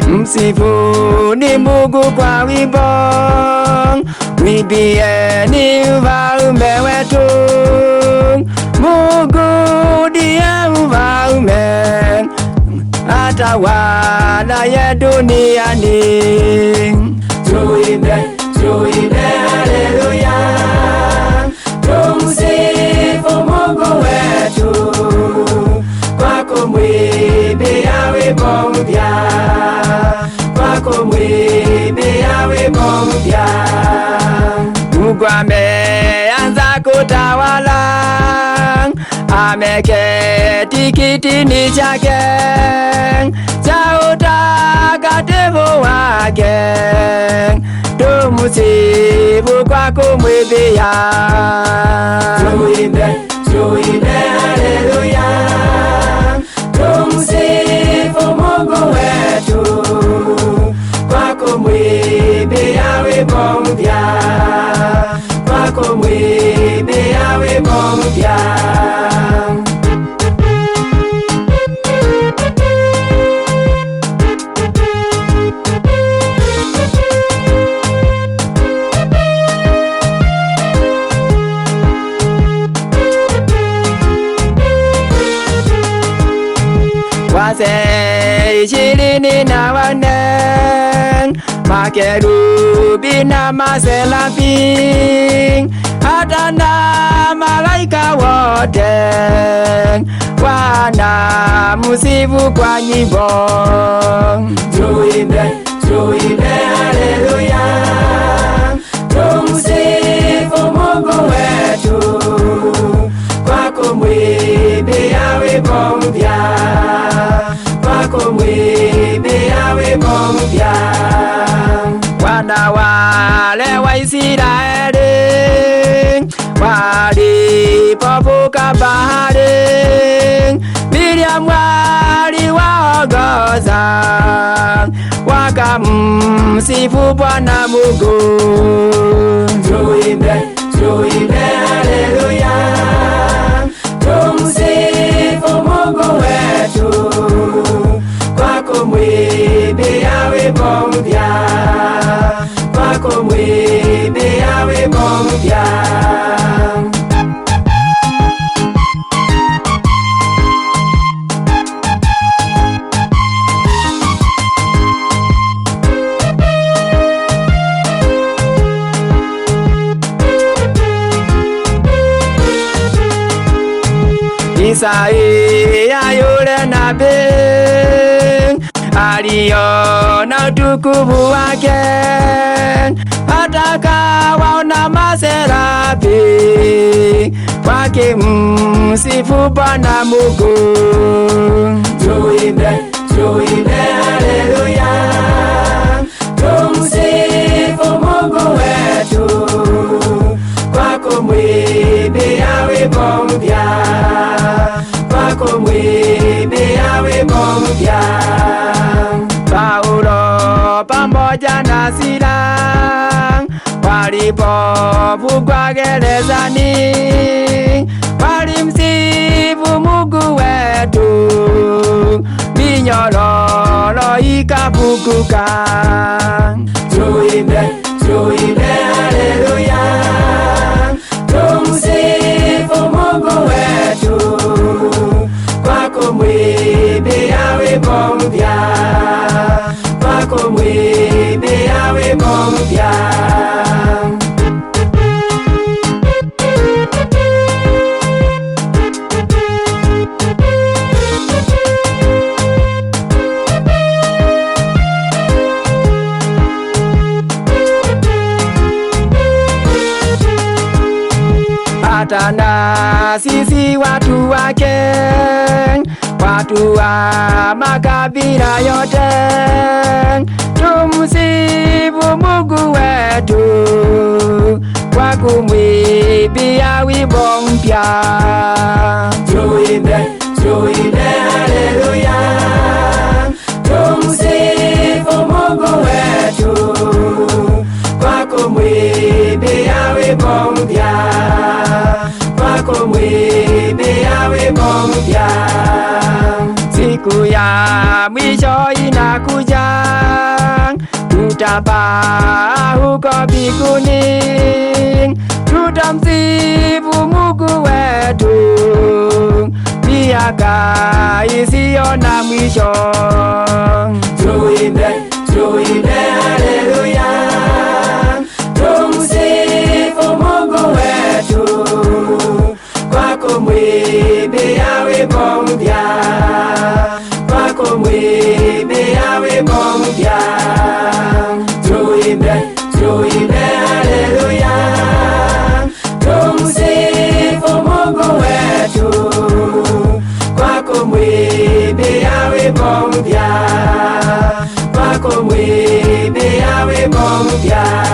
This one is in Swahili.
Msifu ni Mungu kwa wimbo, mwimbieni mfalme wetu. Mungu ndiye mfalme, atawala duniani. Tuimbe, tuimbe haleluya, tumsifu Mungu wetu kwa kumwimbia wimbo mpya, kwa kumwimbia wimbo mpya. Mungu ameanza kutawala, ameketi kitini chake cha utakatifu wake. Tumsifu kwa kumwimbia. Tuimbe, tuimbe haleluya, tumsifu Mungu wetu kwa kumwimbia wimbo mpya, kwa kumwimbia wimbo mpya. Wazee 24 makerubi na maserafi, hata na malaika wote wanamsifu kwa nyimbo. Tuimbe, tuimbe haleluya, tumsifu Mungu wetu kwa kumwimbia wimbo mpya, kwa kumwimbia wimbo mpya. Wana wale wa Israeli walipovuka bahari, Miriamu aliwaongoza, wakamsifu Bwana Mungu. Tuimbe, tuimbe haleluya, tumsifu Mungu wetu kwa kumwimbia wimbo mpya, kwa kumwimbia wimbo mpya. Isaia yule nabii aliona utukufu wake, hata kawaona maserafi wakimsifu Bwana Mungu. Tuimbe, tuimbe haleluya, tumsifu Mungu wetu kwa kumwimbia wimbo mpya, kwa kumwimbia wimbo mpya. Paulo pamoja na Sila walipofungwa gerezani, walimsifu Mungu wetu, minyororo ikafunguka. Tuimbe, tuimbe haleluya, tumsifu Mungu wetu kwa kumwimbia wimbo mpya, kwa kumwimbia wimbo mpya. Hata na sisi watu wake, watu wa makabila yote, tumsifu Mungu wetu kwa kumwimbia wimbo mpya. Tuimbe, tuimbe haleluya, siku ya mwisho inakuja, tutapaa huko mbinguni, tutamsifu Mungu wetu miaka isiyo na mwisho. Tuimbe, tuimbe haleluya, tumsifu Mungu wetu kwa kumwimbia wimbo mpya, kwa kumwimbia wimbo mpya. Tuimbe, tuimbe haleluya, tumsifu Mungu wetu kwa kumwimbia wimbo mpya, kwa kumwimbia wimbo mpya.